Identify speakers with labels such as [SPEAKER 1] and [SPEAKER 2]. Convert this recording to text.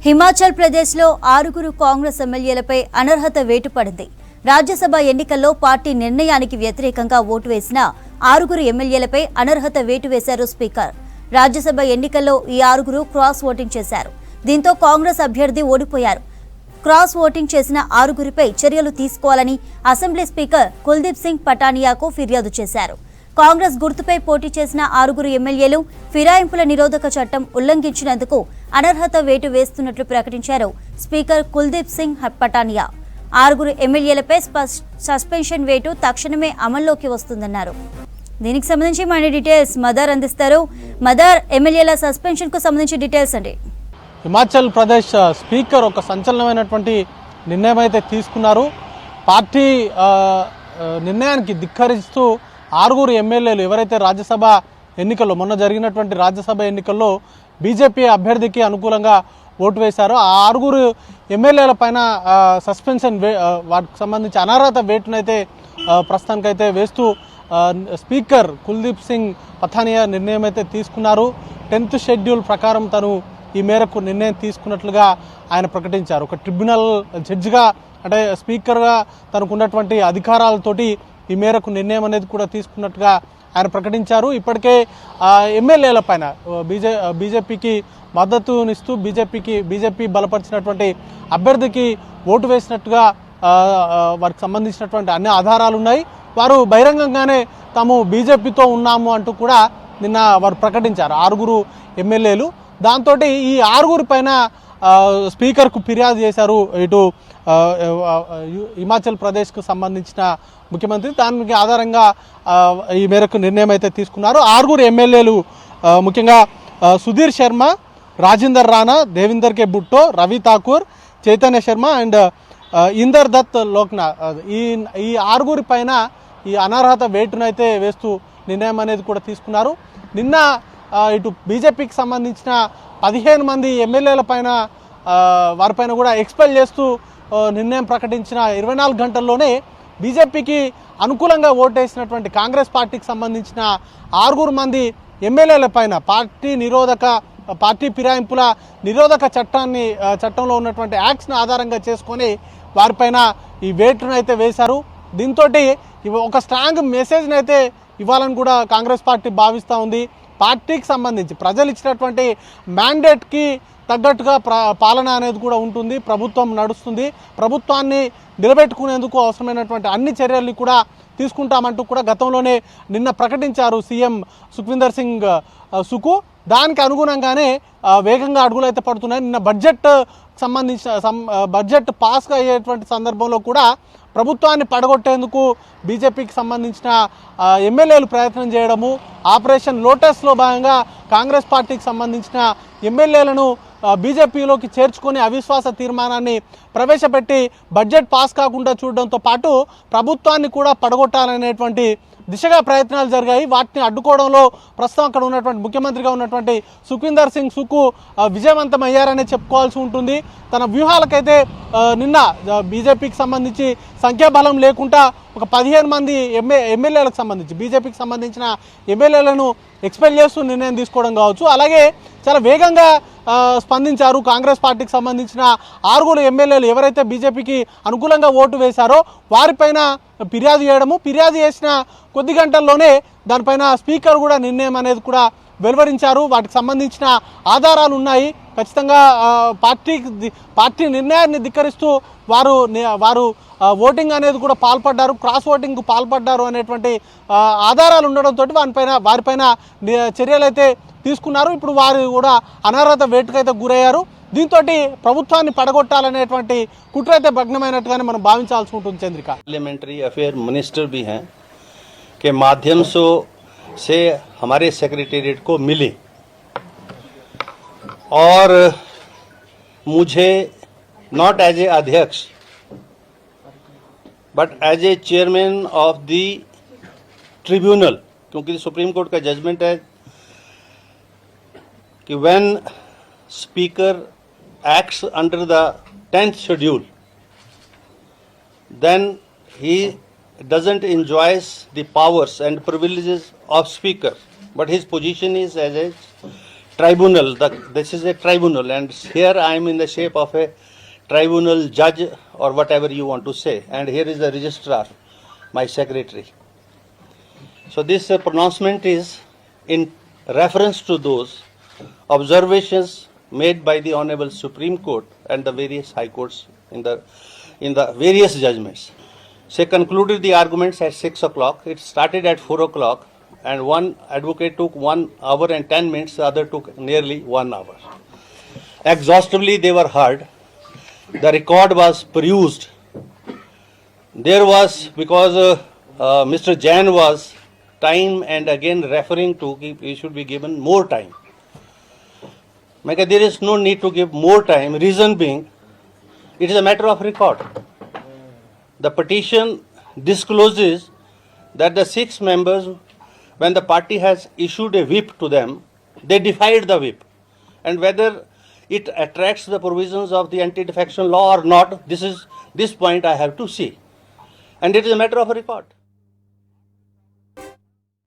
[SPEAKER 1] హిమాచల్ ప్రదేశ్లో 6 కాంగ్రెస్ ఎమ్మెల్యేలపై అనర్హత వేటు పడింది. రాజ్యసభ ఎన్నికల్లో పార్టీ నిర్ణయానికి వ్యతిరేకంగా ఓటు వేసిన 6 ఎమ్మెల్యేలపై అనర్హత వేటు వేశారు స్పీకర్. రాజ్యసభ ఎన్నికల్లో ఈ 6 క్రాస్ ఓటింగ్ చేశారు. దీంతో కాంగ్రెస్ అభ్యర్థి ఓడిపోయారు. క్రాస్ ఓటింగ్ చేసిన 6పై చర్యలు తీసుకోవాలని అసెంబ్లీ స్పీకర్ కుల్దీప్ సింగ్ పటానియాకు ఫిర్యాదు చేశారు. కాంగ్రెస్ గుర్తుపై పోటీ చేసిన 6 ఎమ్మెల్యేలు ఫిరాయింపుల నిరోధక చట్టం ఉల్లంఘించినందుకు అనర్హత వేటు వేస్తున్నట్లు ప్రకటించారు స్పీకర్ కుల్దీప్ సింగ్ పటానియా. 6 ఎమ్మెల్యేలపై సస్పెన్షన్ వేటు తక్షణమే అమల్లోకి వస్తుందన్నారు. దీనికి సంబంధించి మన డీటెయిల్స్ మదర్ అందిస్తారు. మదర్, ఎమ్మెల్యేల సస్పెన్షన్ కు సంబంధించి డీటెయిల్స్ అండి.
[SPEAKER 2] హిమాచల్ ప్రదేశ్ స్పీకర్ ఒక సంచలనమైనటువంటి నిర్ణయం అయితే తీసుకున్నారు. పార్టీ నిర్ణయానికి ధిక్కరిస్తూ 6 ఎమ్మెల్యేలు ఎవరైతే రాజ్యసభ ఎన్నికల్లో మొన్న జరిగినటువంటి రాజ్యసభ ఎన్నికల్లో బీజేపీ అభ్యర్థికి అనుకూలంగా ఓటు వేశారో ఆ 6 ఎమ్మెల్యేల పైన సస్పెన్షన్ వాటికి సంబంధించి అనర్హత వేటునైతే ప్రస్తుతానికైతే వేస్తూ స్పీకర్ కుల్దీప్ సింగ్ పఠానియా నిర్ణయం అయితే తీసుకున్నారు. 10th షెడ్యూల్ ప్రకారం తను ఈ మేరకు నిర్ణయం తీసుకున్నట్లుగా ఆయన ప్రకటించారు. ఒక ట్రిబ్యునల్ జడ్జిగా అంటే స్పీకర్గా తనకు ఉన్నటువంటి అధికారాలతోటి ఈ మేరకు నిర్ణయం అనేది కూడా తీసుకున్నట్టుగా ఆయన ప్రకటించారు. ఇప్పటికే ఎమ్మెల్యేల పైన బీజేపీకి మద్దతునిస్తూ బీజేపీ బలపరిచినటువంటి అభ్యర్థికి ఓటు వేసినట్టుగా వారికి సంబంధించినటువంటి అన్ని ఆధారాలు ఉన్నాయి. వారు బహిరంగంగానే తాము బీజేపీతో ఉన్నాము అంటూ కూడా నిన్న వారు ప్రకటించారు 6 ఎమ్మెల్యేలు. దాంతో ఈ 6 పైన స్పీకర్కు ఫిర్యాదు చేశారు ఇటు హిమాచల్ ప్రదేశ్కు సంబంధించిన ముఖ్యమంత్రి. దానికి ఆధారంగా ఈ మేరకు నిర్ణయం అయితే తీసుకున్నారు. 6 ఎమ్మెల్యేలు ముఖ్యంగా సుధీర్ శర్మ, రాజేందర్ రాణా, దేవిందర్ కే బుట్టో, రవి ఠాకూర్, చైతన్య శర్మ అండ్ ఇందర్ దత్ లోక్నాథ్ ఈ 6 పైన ఈ అనర్హత వేటునైతే వేస్తూ నిర్ణయం అనేది కూడా తీసుకున్నారు. నిన్న ఇటు బీజేపీకి సంబంధించిన 15 మంది ఎమ్మెల్యేల పైన వారిపైన కూడా ఎక్స్పెల్ చేస్తూ నిర్ణయం ప్రకటించిన 24 గంటల్లోనే బీజేపీకి అనుకూలంగా ఓటేసినటువంటి కాంగ్రెస్ పార్టీకి సంబంధించిన 6 మంది ఎమ్మెల్యేల పైన పార్టీ ఫిరాయింపుల నిరోధక చట్టంలో ఉన్నటువంటి యాక్ట్స్ని ఆధారంగా చేసుకొని వారిపైన ఈ వేటును అయితే వేశారు. దీంతో ఒక స్ట్రాంగ్ మెసేజ్ని అయితే ఇవ్వాలని కూడా కాంగ్రెస్ పార్టీ భావిస్తూ ఉంది. పార్టీకి సంబంధించి ప్రజలు ఇచ్చినటువంటి మ్యాండేట్కి తగ్గట్టుగా పాలన అనేది కూడా ఉంటుంది. ప్రభుత్వం నడుస్తుంది. ప్రభుత్వాన్ని నిలబెట్టుకునేందుకు అవసరమైనటువంటి అన్ని చర్యల్ని కూడా తీసుకుంటామంటూ కూడా గతంలోనే నిన్న ప్రకటించారు సీఎం సుఖ్వీందర్ సింగ్ సుకు. దానికి అనుగుణంగానే వేగంగా అడుగులు అయితే పడుతున్నాయి. నిన్న బడ్జెట్ పాస్ అయ్యేటువంటి సందర్భంలో కూడా ప్రభుత్వాన్ని పడగొట్టేందుకు బీజేపీకి సంబంధించిన ఎమ్మెల్యేలు ప్రయత్నం చేయడము, ఆపరేషన్ లోటస్లో భాగంగా కాంగ్రెస్ పార్టీకి సంబంధించిన ఎమ్మెల్యేలను బీజేపీలోకి చేర్చుకొని అవిశ్వాస తీర్మానాన్ని ప్రవేశపెట్టి బడ్జెట్ పాస్ కాకుండా చూడడంతో పాటు ప్రభుత్వాన్ని కూడా పడగొట్టాలనేటువంటి దిశగా ప్రయత్నాలు జరిగాయి. వాటిని అడ్డుకోవడంలో ప్రస్తుతం అక్కడ ఉన్నటువంటి ముఖ్యమంత్రిగా ఉన్నటువంటి సుఖ్వీందర్ సింగ్ సుకు విజయవంతం అయ్యారనే చెప్పుకోవాల్సి ఉంటుంది. తన వ్యూహాలకైతే నిన్న బీజేపీకి సంబంధించి సంఖ్యాబలం లేకుండా ఒక 15 మంది ఎమ్మెల్యేలకు సంబంధించి బీజేపీకి సంబంధించిన ఎమ్మెల్యేలను ఎక్స్పెల్ చేస్తూ నిర్ణయం తీసుకోవడం కావచ్చు. అలాగే చాలా వేగంగా స్పందించారు కాంగ్రెస్ పార్టీకి సంబంధించిన 6 ఎమ్మెల్యేలు ఎవరైతే బీజేపీకి అనుకూలంగా ఓటు వేశారో వారిపైన ఫిర్యాదు చేసిన కొద్ది గంటల్లోనే దానిపైన స్పీకర్ కూడా నిర్ణయం అనేది కూడా వెలువరించారు. వాటికి సంబంధించిన ఆధారాలు ఉన్నాయి. ఖచ్చితంగా పార్టీ నిర్ణయాన్ని ధిక్కరిస్తూ వారు ఓటింగ్ అనేది కూడా పాల్పడ్డారు, క్రాస్ ఓటింగ్కు పాల్పడ్డారు అనేటువంటి ఆధారాలు ఉండడంతో వారిపైన చర్యలు అయితే తీసుకున్నారు. ఇప్పుడు వారు కూడా అనర్హత వేటుకైతే గురయ్యారు. దీంతో ప్రభుత్వాన్ని పడగొట్టాలనేటువంటి కుట్ర అయితే భగ్నమైనట్టుగానే మనం భావించాల్సి ఉంటుంది. చంద్రిక
[SPEAKER 3] पार्लियामेंट्री अफेयर मिनिस्टर भी हैं के माध्यम से हमारे सेक्रेटेरिएट को मिली और मुझे नॉट एज ए अध्यक्ष but as a chairman of the tribunal, क्योंकि सुप्रीम कोर्ट का जजमेंट है कि when speaker acts under the 10th schedule, then he doesn't enjoy the powers and privileges of speaker, but his position is as a tribunal. This is a tribunal, and here I am in the shape of a tribunal judge or whatever you want to say. And here is the registrar, my secretary. So this pronouncement is in reference to those observations made by the Honorable Supreme Court and the various high courts in the various judgments. She concluded the arguments at 6 o'clock. It started at 4 o'clock, and one advocate took 1 hour and 10 minutes, the other took nearly 1 hour. Exhaustively they were heard. The record was perused. There was, because Mr. Jain was time and again referring to he should be given more time. There is no need to give more time. Reason being, it is a matter of record. The petition discloses that the 6 members, when the party has issued a whip to them, they defied the whip. And whether it attracts the provisions of the anti-defection law or not, this point I have to see. And it is a matter of record.